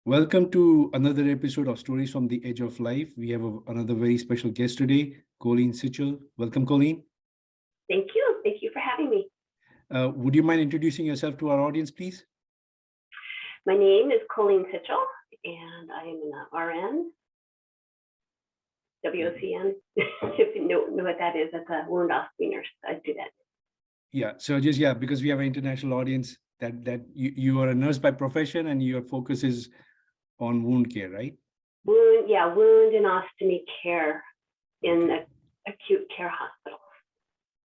Welcome to another episode of Stories from the Edge of Life. We have another very special guest today, Coleen Sichel. Welcome, Coleen. Thank you. Thank you for having me. Would you mind introducing yourself to our audience, please? My name is Coleen Sichel, and I am an RN, WOCN. If you know what that is, that's a wound ostomy nurse. I do that. Yeah, so because we have an international audience, that you are a nurse by profession and your focus is on wound care, right? Wound and ostomy care in acute care hospitals.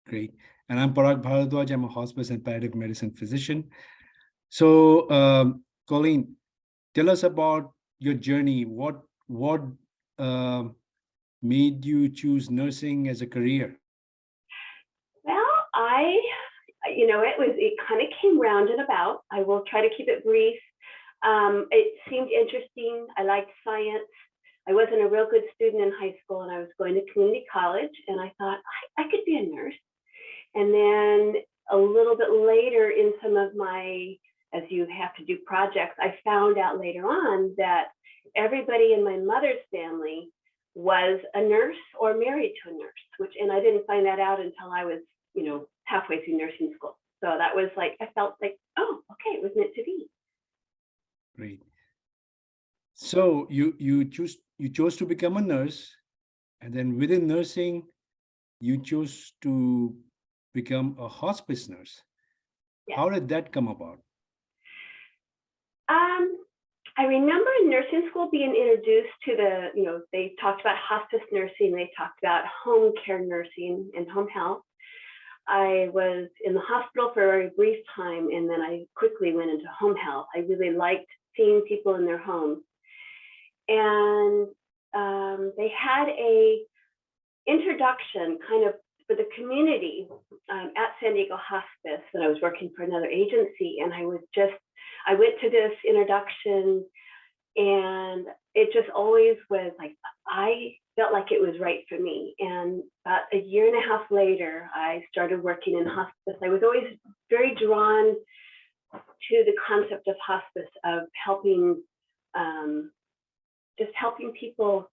Great. And I'm Parag Bharadwaj. I'm a hospice and palliative medicine physician. So, Coleen, tell us about your journey. What made you choose nursing as a career? Well, it kind of came round and about. I will try to keep it brief. It seemed interesting. I liked science. I wasn't a real good student in high school, and I was going to community college, and I thought I could be a nurse. And then a little bit later in some of my, as you have to do projects, I found out later on that everybody in my mother's family was a nurse or married to a nurse, and I didn't find that out until I was, halfway through nursing school. So that was like, I felt like, oh, okay, it was meant to be. Great. So you chose to become a nurse, and then within nursing, you chose to become a hospice nurse. Yes. How did that come about? I remember in nursing school being introduced to they talked about hospice nursing, they talked about home care nursing and home health. I was in the hospital for a very brief time, and then I quickly went into home health. I really liked seeing people in their homes. And they had a introduction kind of for the community at San Diego Hospice when I was working for another agency. And I went to this introduction, and it just always was like, I felt like it was right for me. And about a year and a half later, I started working in hospice. I was always very drawn to the concept of hospice, of helping, just helping people,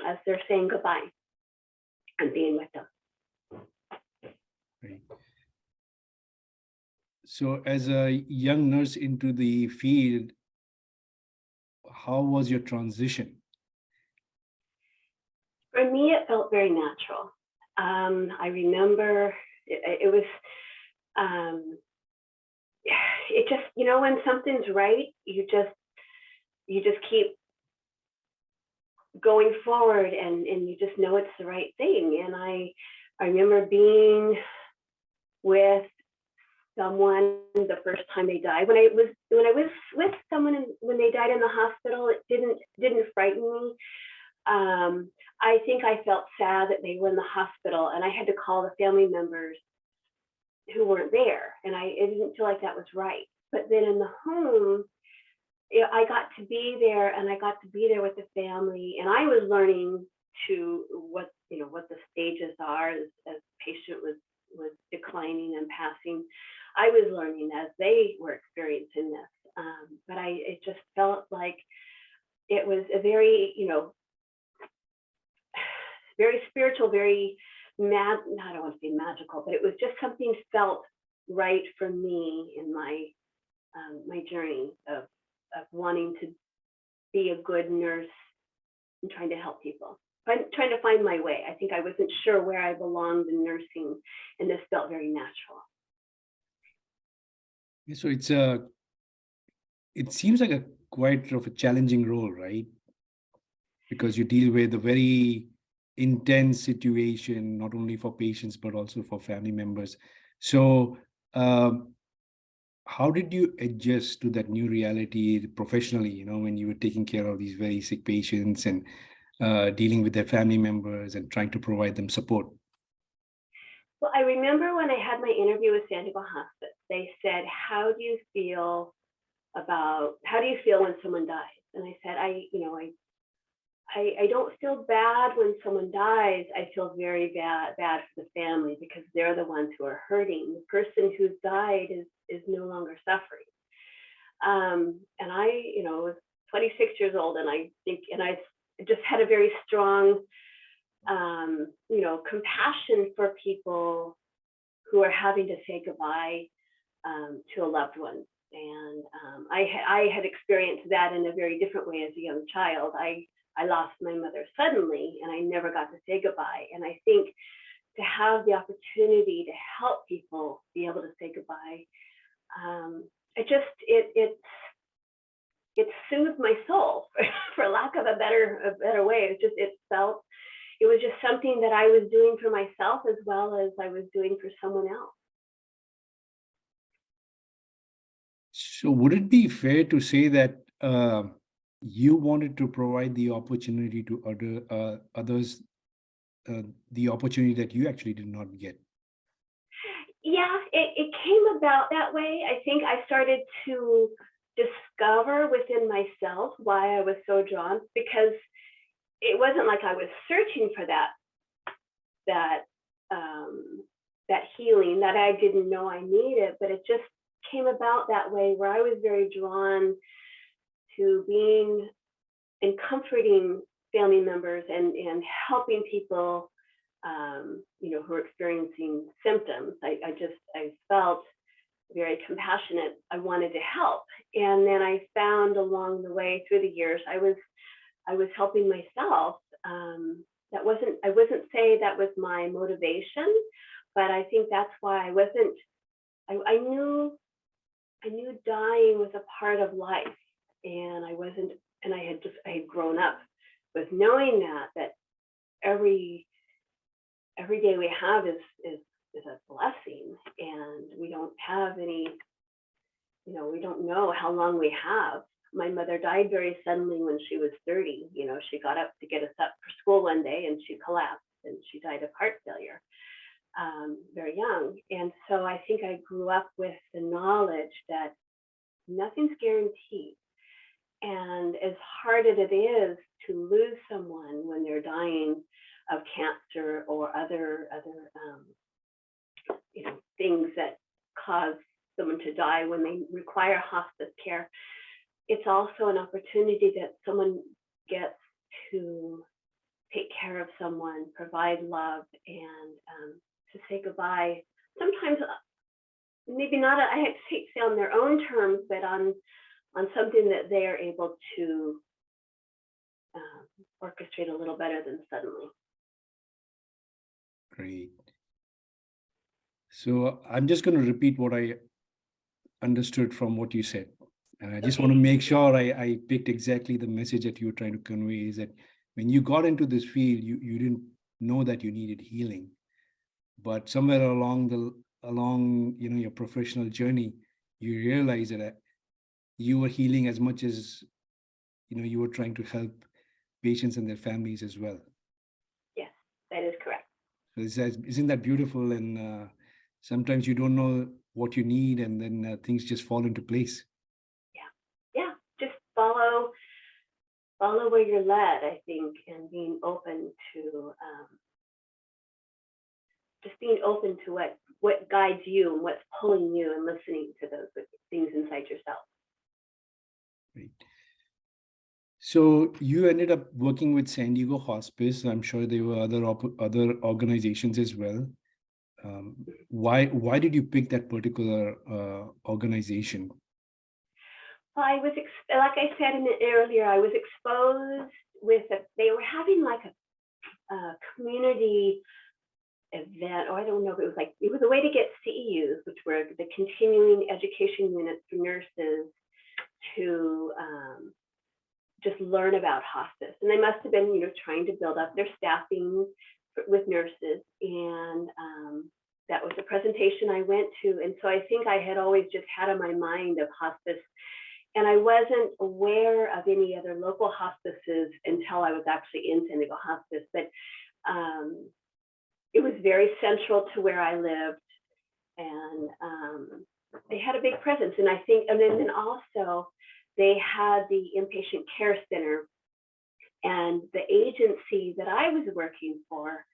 as they're saying goodbye and being with them. Right. So as a young nurse into the field, how was your transition? For me, it felt very natural. I remember it was, it just, when something's right, you just keep going forward, and you just know it's the right thing. And I remember being with someone the first time they died. When I was with someone when they died in the hospital, it didn't frighten me. I think I felt sad that they were in the hospital, and I had to call the family members who weren't there, and it didn't feel like that was right. But then in the home, I got to be there, and I got to be there with the family, and I was learning what the stages are as the patient was declining and passing. I was learning as they were experiencing this, but it just felt like it was a very, very spiritual, very I don't want to say magical, but it was just something felt right for me in my my journey of wanting to be a good nurse and trying to help people. I'm trying to find my way. I think I wasn't sure where I belonged in nursing, and this felt very natural. So it seems like a quite of a challenging role, right? Because you deal with a very intense situation, not only for patients, but also for family members. So how did you adjust to that new reality professionally, when you were taking care of these very sick patients and dealing with their family members and trying to provide them support? Well, I remember when I had my interview with San Diego Hospice, they said, how do you feel when someone dies? And I said, I don't feel bad when someone dies. I feel very bad for the family, because they're the ones who are hurting. The person who's died is no longer suffering. And I, was 26 years old, and I just had a very strong, compassion for people who are having to say goodbye to a loved one. And I had experienced that in a very different way as a young child. I lost my mother suddenly, and I never got to say goodbye. And I think to have the opportunity to help people be able to say goodbye, it soothed my soul, for lack of a better way. It was just something that I was doing for myself as well as I was doing for someone else. So would it be fair to say that you wanted to provide the opportunity to others, the opportunity that you actually did not get? Yeah, it came about that way. I think I started to discover within myself why I was so drawn, because it wasn't like I was searching for that healing that I didn't know I needed, but it just came about that way, where I was very drawn to being and comforting family members and helping people who are experiencing symptoms. I felt very compassionate. I wanted to help. And then I found along the way through the years, I was helping myself. I wouldn't say that was my motivation, but I think that's why I knew dying was a part of life, and I had grown up with knowing that every day we have is a blessing, and we don't have any, we don't know how long we have. My mother died very suddenly when she was 30. She got up to get us up for school one day, and she collapsed, and she died of heart failure very young. And so I think I grew up with the knowledge that nothing's guaranteed. And as hard as it is to lose someone when they're dying of cancer or other things that cause someone to die when they require hospice care, it's also an opportunity that someone gets to take care of someone, provide love, and to say goodbye. Sometimes, maybe not, I hate to say on their own terms, but on something that they are able to orchestrate a little better than suddenly. Great. So I'm just going to repeat what I understood from what you said. And I just want to make sure I picked exactly the message that you were trying to convey, is that when you got into this field, you didn't know that you needed healing. But somewhere along your professional journey, you realize that you were healing as much as you were trying to help patients and their families as well. Yes, that is correct. So isn't that beautiful? And sometimes you don't know what you need, and then things just fall into place. Yeah, just follow where you're led, I think, and being open to what guides you and what's pulling you, and listening to those things inside yourself. Great. So you ended up working with San Diego Hospice. I'm sure there were other organizations as well. Why did you pick that particular organization? Well, like I said earlier, I was exposed they were having like a community event, or I don't know if it was a way to get CEUs, which were the continuing education units for nurses, to just learn about hospice. And they must have been, trying to build up their staffing with nurses. And that was the presentation I went to. And so I think I had always just had on my mind of hospice. And I wasn't aware of any other local hospices until I was actually in San Diego Hospice. But it was very central to where I lived. And they had a big presence. And I think, and then also, they had the inpatient care center, and the agency that I was working for,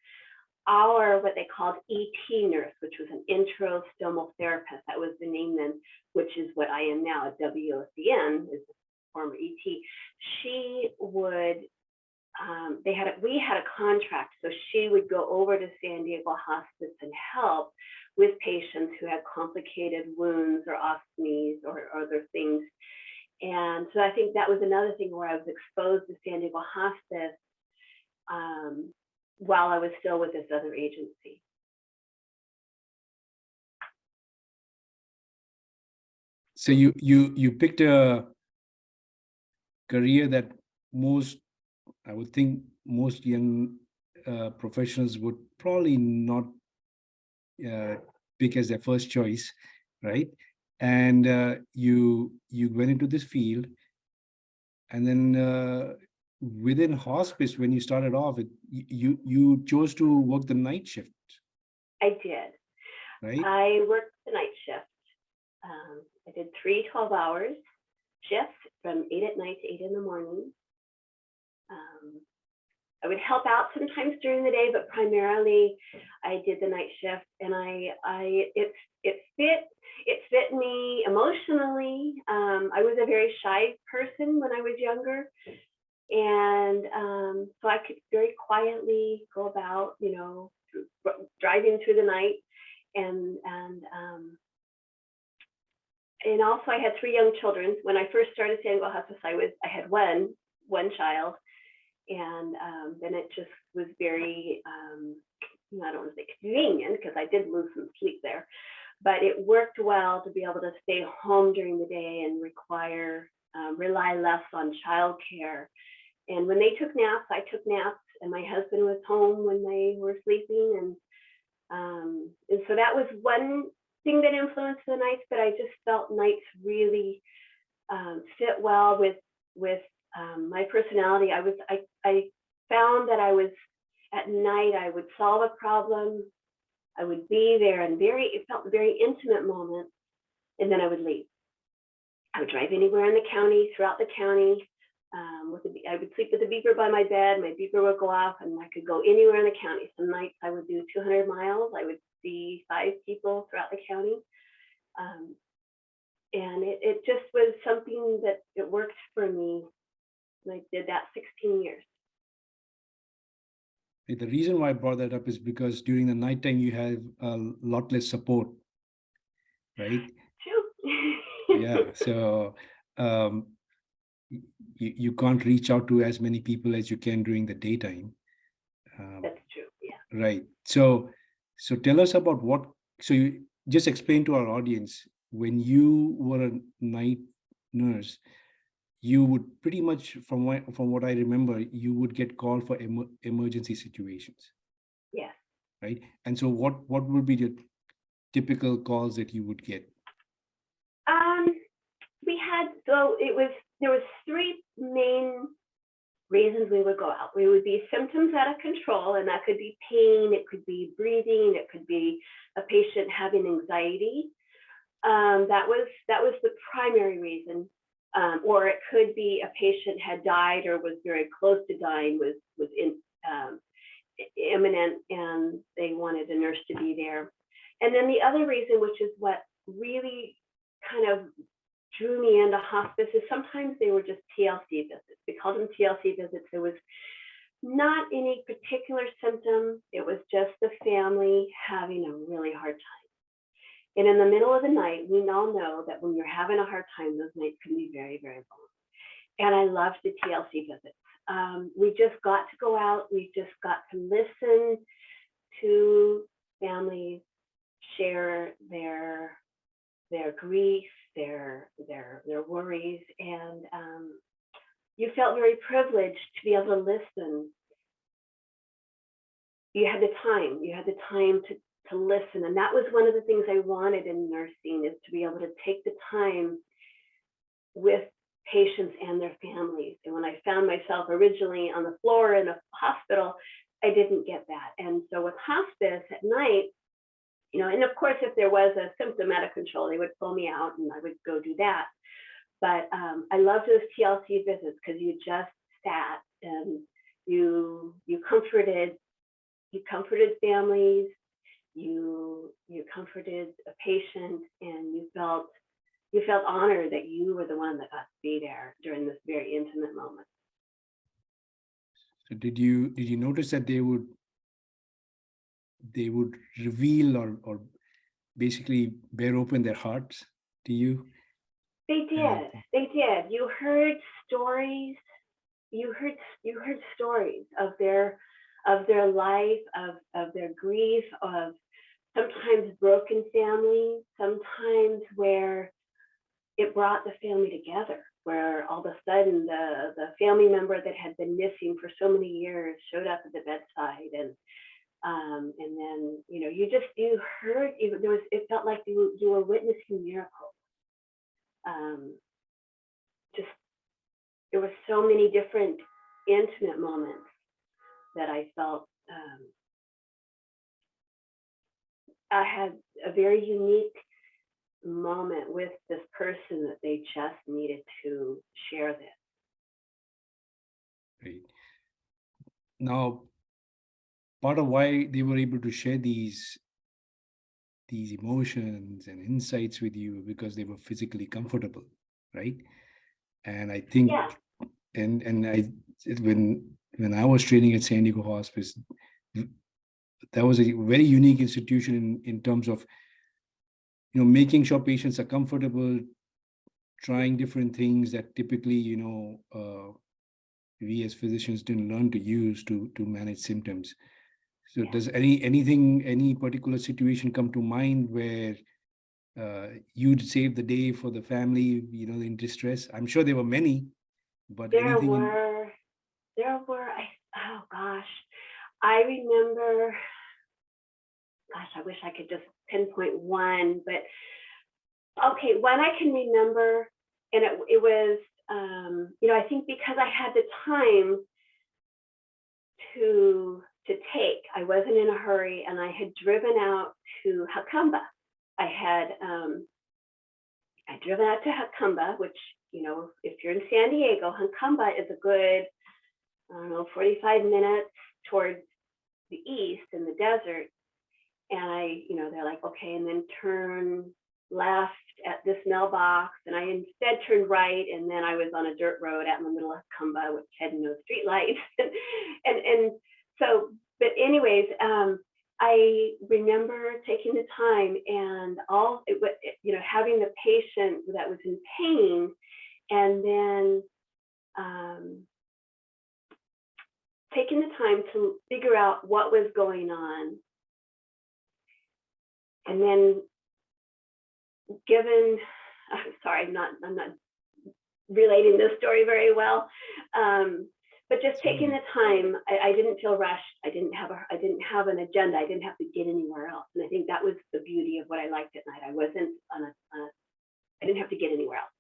what they called ET nurse, which was an intrastomal therapist, that was the name then, which is what I am now, a WOCN, is former ET, she would, we had a contract, so she would go over to San Diego Hospice and help with patients who had complicated wounds or ostomies or other things. And so I think that was another thing where I was exposed to San Diego Hospice while I was still with this other agency. So you picked a career that I would think most young professionals would probably not pick as their first choice, right? And you went into this field, and then within hospice, when you started off, you chose to work the night shift. I did. Right? I worked the night shift. I did 3 12-hour shifts from 8 at night to 8 in the morning. I would help out sometimes during the day, but primarily I did the night shift, and it fit me emotionally. I was a very shy person when I was younger, and so I could very quietly go about, driving through the night, and also I had 3 young children. When I first started San Diego Hospice, I had one child. And then it just was very, I don't want to say convenient, because I did lose some sleep there, but it worked well to be able to stay home during the day and rely less on childcare. And when they took naps, I took naps, and my husband was home when they were sleeping. And so that was one thing that influenced the nights, but I just felt nights really fit well with my personality. I found that I was, at night, I would solve a problem, I would be there, and it felt very intimate moments, and then I would leave. I would drive anywhere in the county, throughout the county. I would sleep with a beeper by my bed. My beeper would go off, and I could go anywhere in the county. Some nights I would do 200 miles. I would see 5 people throughout the county. And it just was something that it worked for me. And I did that 16 years. The reason why I brought that up is because during the nighttime you have a lot less support, right? True. Yeah. So you can't reach out to as many people as you can during the daytime. That's true. Yeah. Right. So tell us about you just explain to our audience, when you were a night nurse, you would pretty much, from what I remember, you would get called for emergency situations. Yes. Right. And so what would be the typical calls that you would get? There was 3 main reasons we would go out. We would be symptoms out of control, and that could be pain, it could be breathing, it could be a patient having anxiety. That was the primary reason. Or it could be a patient had died or was very close to dying, was imminent, and they wanted a nurse to be there. And then the other reason, which is what really kind of drew me into hospice, is sometimes they were just TLC visits. We called them TLC visits. There was not any particular symptom. It was just the family having a really hard time. And in the middle of the night, we all know that when you're having a hard time, those nights can be very, very long. And I loved the TLC visits. We just got to go out. We just got to listen to families share their grief, their worries, and you felt very privileged to be able to listen. You had the time to listen, and that was one of the things I wanted in nursing, is to be able to take the time with patients and their families. And when I found myself originally on the floor in a hospital, I didn't get that. And so with hospice at night, and of course, if there was a symptom out of control, they would pull me out and I would go do that. But I loved those TLC visits, because you just sat and you comforted families, you comforted a patient, and you felt you felt honored that you were the one that got to be there during this very intimate moment. So did you notice that they would reveal or basically bear open their hearts to you? They did. They did. You heard stories. You heard stories of their life, of their grief, of sometimes broken families, sometimes where it brought the family together, where all of a sudden the family member that had been missing for so many years showed up at the bedside, and then you heard, it felt like you were witnessing miracles. Just there were so many different intimate moments that I felt I had a very unique moment with this person that they just needed to share this. Right. Now, part of why they were able to share these emotions and insights with you because they were physically comfortable, right? And I think, Yeah. and when I was training at San Diego Hospice, that was a very unique institution in terms of making sure patients are comfortable, trying different things that typically we as physicians didn't learn to use to manage symptoms. So Yeah. does any particular situation come to mind where you'd save the day for the family, in distress? I'm sure there were many, but There were, oh gosh, I remember, I wish I could just pinpoint one, but okay, one I can remember, and it was, I think because I had the time to take, I wasn't in a hurry, and I had driven out to Hakamba. I had driven out to Hakamba, which, if you're in San Diego, Hakamba is a good, 45 minutes towards the east in the desert. And they're like, okay, and then turn left at this mailbox. And I instead turned right, and then I was on a dirt road out in the middle of Hakamba, which had no street lights. and so, but anyways, I remember taking the time and having the patient that was in pain, and then taking the time to figure out what was going on. And then I'm sorry, I'm not relating this story very well. But just taking the time, I didn't feel rushed. I didn't have an agenda. I didn't have to get anywhere else. And I think that was the beauty of what I liked at night. I wasn't I didn't have to get anywhere else.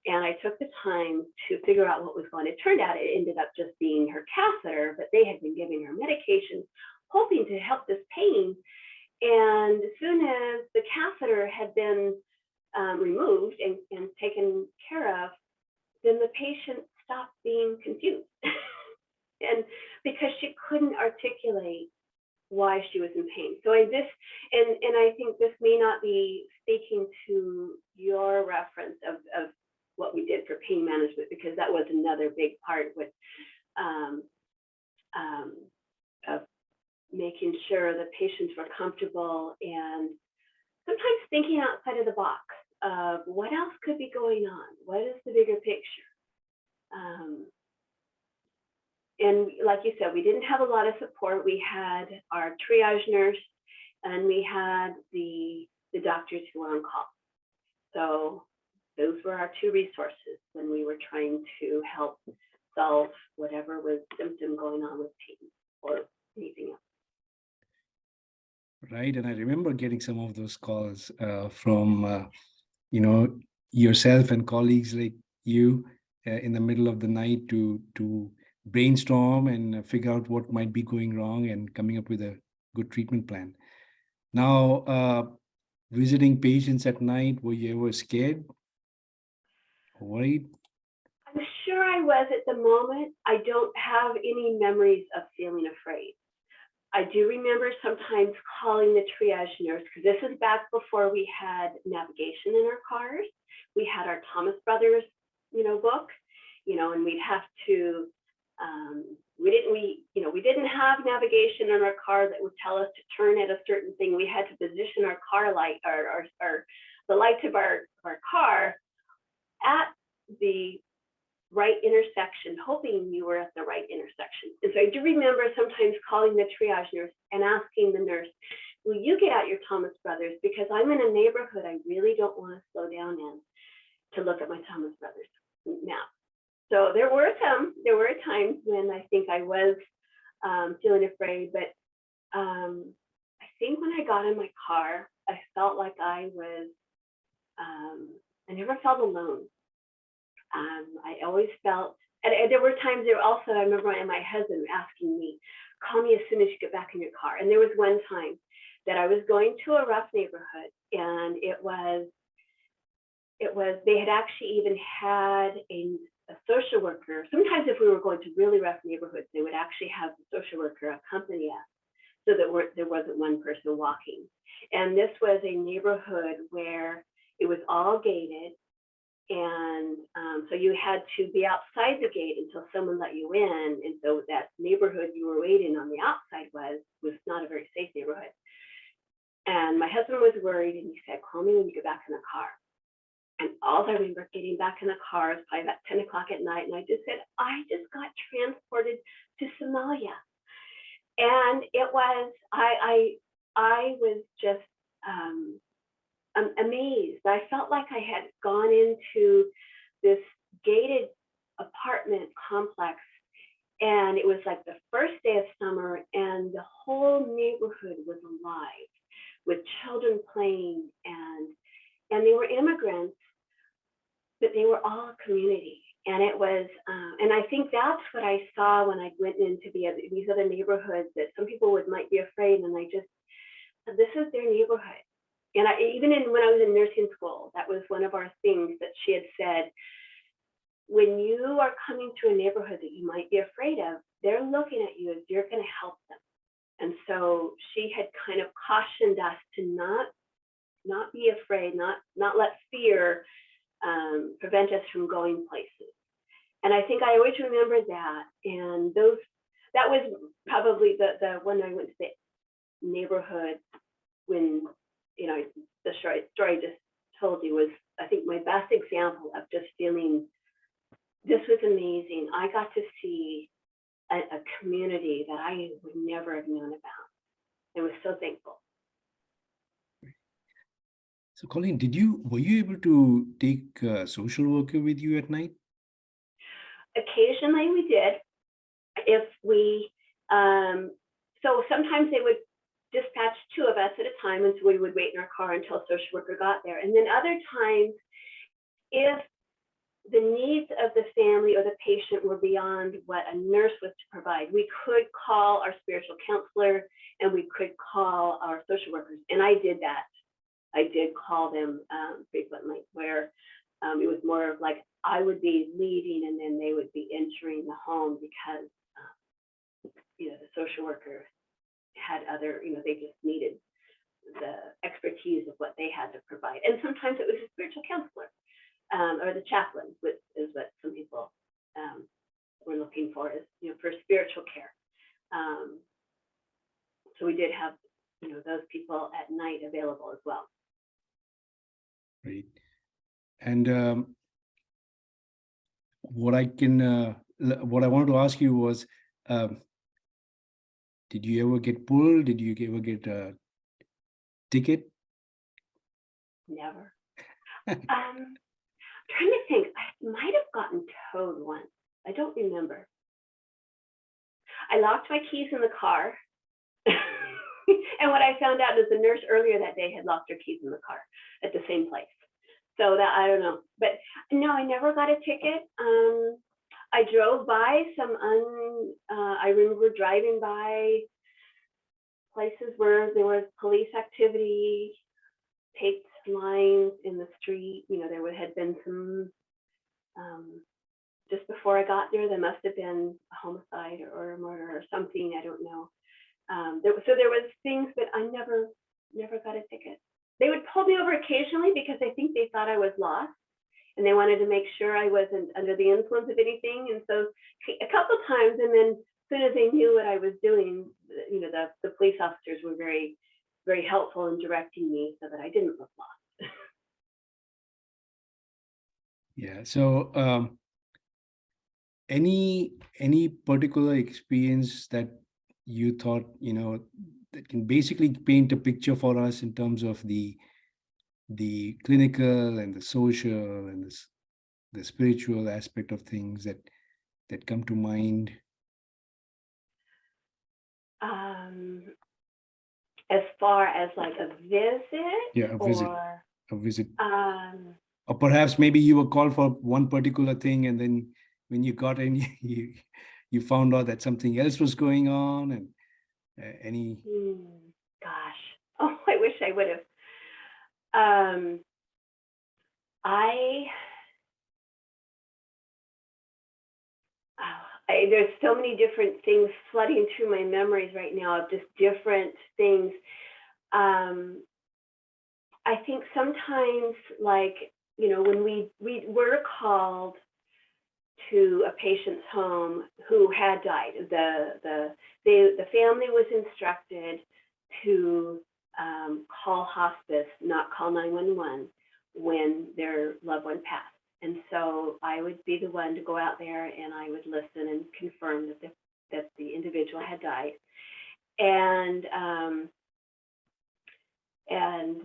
And I took the time to figure out what was going on. It turned out it ended up just being her catheter, but they had been giving her medication, hoping to help this pain. And as soon as the catheter had been removed and taken care of, then the patient stopped being confused. And because she couldn't articulate why she was in pain. So and I think this may not be speaking to your reference of what we did for pain management, because that was another big part with of making sure the patients were comfortable, and sometimes thinking outside of the box of what else could be going on, what is the bigger picture. And like you said, we didn't have a lot of support. We had our triage nurse, and we had the doctors who were on call. So those were our two resources when we were trying to help solve whatever was symptom going on with pain or anything else. Right. And I remember getting some of those calls from, yourself and colleagues like you in the middle of the night to brainstorm and figure out what might be going wrong and coming up with a good treatment plan. Now, visiting patients at night, were you ever scared or worried? I'm sure I was at the moment. I don't have any memories of feeling afraid. I do remember sometimes calling the triage nurse, because this is back before we had navigation in our cars. We had our Thomas Brothers, book, and we'd have to, we didn't have navigation in our car that would tell us to turn at a certain thing. We had to position our car light, or the lights of our car at the right intersection, hoping you were at the right intersection. And so I do remember sometimes calling the triage nurse and asking the nurse, will you get out your Thomas Brothers? Because I'm in a neighborhood I really don't want to slow down in to look at my Thomas Brothers map. So there were times when I think I was feeling afraid, but I think when I got in my car, I felt like I never felt alone. I always felt, and there were times there also, I remember my husband asking me, call me as soon as you get back in your car. And there was one time that I was going to a rough neighborhood, and they had actually even had a social worker. Sometimes if we were going to really rough neighborhoods, they would actually have the social worker accompany us so that there wasn't one person walking. And this was a neighborhood where it was all gated. And so you had to be outside the gate until someone let you in. And so that neighborhood you were waiting on the outside was not a very safe neighborhood. And my husband was worried, and he said, call me when you get back in the car. And all I remember getting back in the car was probably about 10 o'clock at night. And I just said, I just got transported to Somalia. And it was, I was just amazed. I felt like I had gone into this gated apartment complex, and it was like the first day of summer, and the whole neighborhood was alive with children playing, and they were immigrants, but they were all a community. And it was, and I think that's what I saw when I went into these other neighborhoods, that some people might be afraid, and I just, this is their neighborhood. And even when I was in nursing school, that was one of our things that she had said, when you are coming to a neighborhood that you might be afraid of, they're looking at you as you're going to help them. And so she had kind of cautioned us to not be afraid, not let fear prevent us from going places. And I think I always remember that. And that was probably the when I went to the neighborhood when, the story I just told you was, I think, my best example of just feeling this was amazing. I got to see a community that I would never have known about. I was so thankful. So, Coleen, were you able to take a social worker with you at night? Occasionally we did. If we, so sometimes they would dispatch two of us at a time, and so we would wait in our car until a social worker got there. And then other times, if the needs of the family or the patient were beyond what a nurse was to provide, we could call our spiritual counselor, and we could call our social workers. And I did that. I did call them frequently, where it was more of like I would be leading, and then they would be entering the home, because the social worker had other, they just needed the expertise of what they had to provide. And sometimes it was a spiritual counselor or the chaplain, which is what some people were looking for, is for spiritual care. So we did have those people at night available as well. Right. And what I wanted to ask you was, did you ever get pulled? Did you ever get a ticket? Never. I'm trying to think. I might have gotten towed once. I don't remember. I locked my keys in the car. And what I found out is the nurse earlier that day had locked her keys in the car at the same place. So that, I don't know. But no, I never got a ticket. I drove by I remember driving by places where there was police activity, taped lines in the street. There had been some, just before I got there must have been a homicide or a murder or something, I don't know. So there was things, but I never got a ticket. They would pull me over occasionally because I think they thought I was lost, and they wanted to make sure I wasn't under the influence of anything. And so a couple times, and then as soon as they knew what I was doing, the police officers were very, very helpful in directing me so that I didn't look lost. Yeah. So any particular experience that you thought, that can basically paint a picture for us in terms of the clinical and the social and the spiritual aspect of things that come to mind? As far as like a visit, Yeah, or a visit. Or perhaps maybe you were called for one particular thing, and then when you got in, you found out that something else was going on, and any. Gosh, oh, I wish I would have. There's so many different things flooding through my memories right now of just different things. I think sometimes, like, when we were called to a patient's home who had died, the family was instructed to call hospice, not call 911 when their loved one passed. And so I would be the one to go out there, and I would listen and confirm that the individual had died. And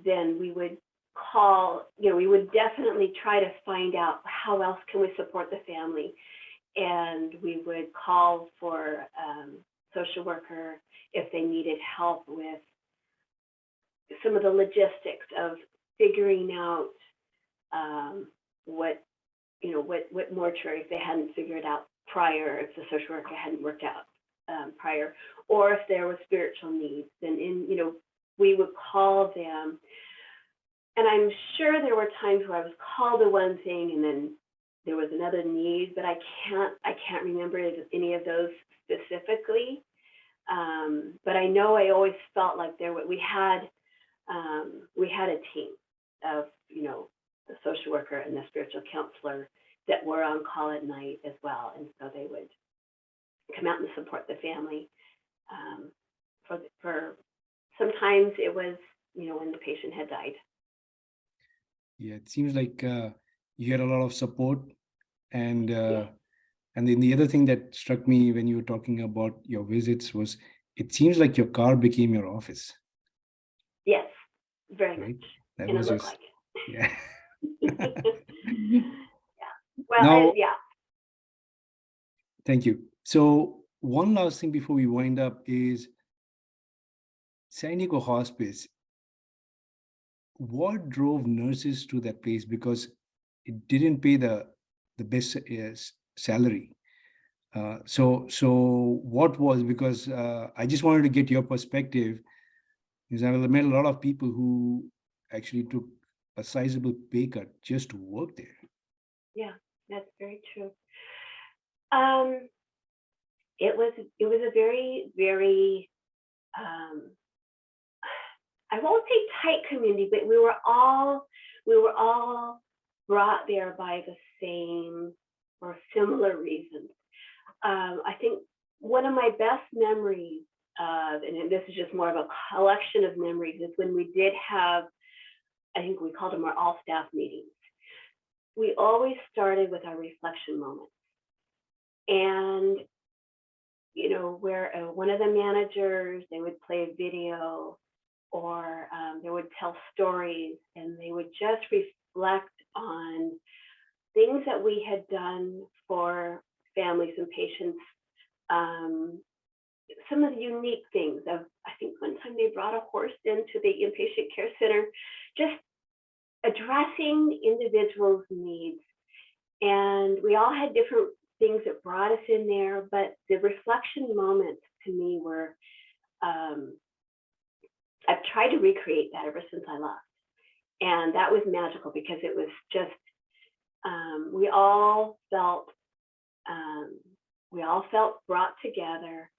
then we would call, we would definitely try to find out how else can we support the family. And we would call for social worker if they needed help with some of the logistics of figuring out what mortuary, if they hadn't figured out prior, if the social worker hadn't worked out prior, or if there was spiritual needs. And we would call them. And I'm sure there were times where I was called to one thing and then there was another need, but I can't remember any of those specifically. But I know I always felt like we had a team of, the social worker and the spiritual counselor that were on call at night as well. And so they would come out and support the family. For sometimes it was, when the patient had died. Yeah, it seems like you had a lot of support. And then the other thing that struck me when you were talking about your visits was, it seems like your car became your office. Yes, very right? much. That And was it looked just, like it. yeah. Yeah. Well, Now, yeah. thank you. So one last thing before we wind up is San Diego Hospice. What drove nurses to that place? Because it didn't pay the best salary. So what was, because I just wanted to get your perspective, because I've met a lot of people who actually took a sizable pay cut just to work there. Yeah, that's very true. It was a very, very, I won't say tight community, but we were all brought there by the same or similar reasons. I think one of my best memories, and this is just more of a collection of memories, is when we did have, I think we called them our all staff meetings. We always started with our reflection moment. And, where one of the managers, they would play a video, or they would tell stories, and they would just reflect on things that we had done for families and patients. Some of the unique things of, I think one time they brought a horse into the inpatient care center, just addressing individuals' needs. And we all had different things that brought us in there, but the reflection moments to me were, I've tried to recreate that ever since I left. And that was magical because it was just, we all felt brought together.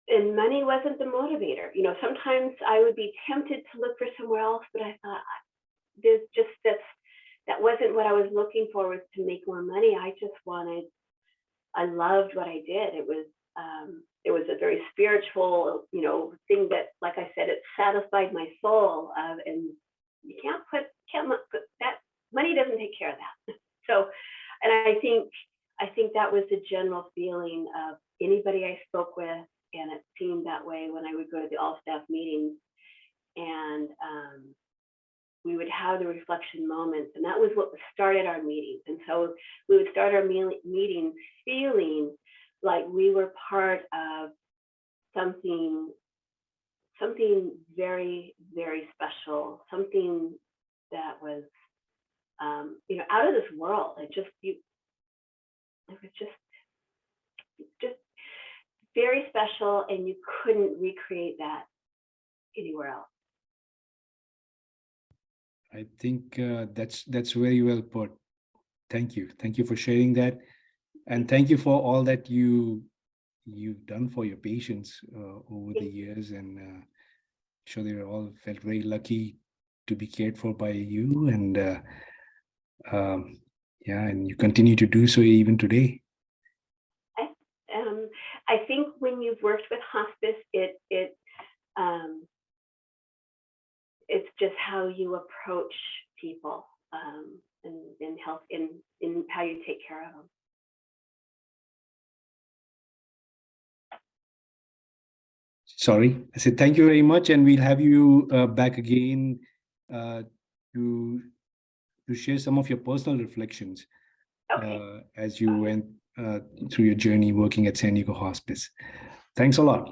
and money wasn't the motivator. You know, sometimes I would be tempted to look for somewhere else, but I thought there's just that wasn't what I was looking for, was to make more money. I loved what I did. It was a very spiritual, you know, thing that, like I said, it satisfied my soul. And you can't put that, money doesn't take care of that. So, and I think that was the general feeling of anybody I spoke with, and it seemed that way when I would go to the all staff meetings, and we would have the reflection moments, and that was what started our meetings. And so we would start our meetings feeling like we were part of something very, very special, something that was, you know, out of this world. It was just very special, and you couldn't recreate that anywhere else. I think that's very well put. Thank you for sharing that, and thank you for all that you've done for your patients over the years, and sure they all felt very lucky to be cared for by you, and yeah, and you continue to do so even today. I think when you've worked with hospice, it's just how you approach people, in health, in how you take care of them. Sorry, I said thank you very much, and we'll have you back again to share some of your personal reflections. Okay. As you went through your journey working at San Diego Hospice. Thanks a lot.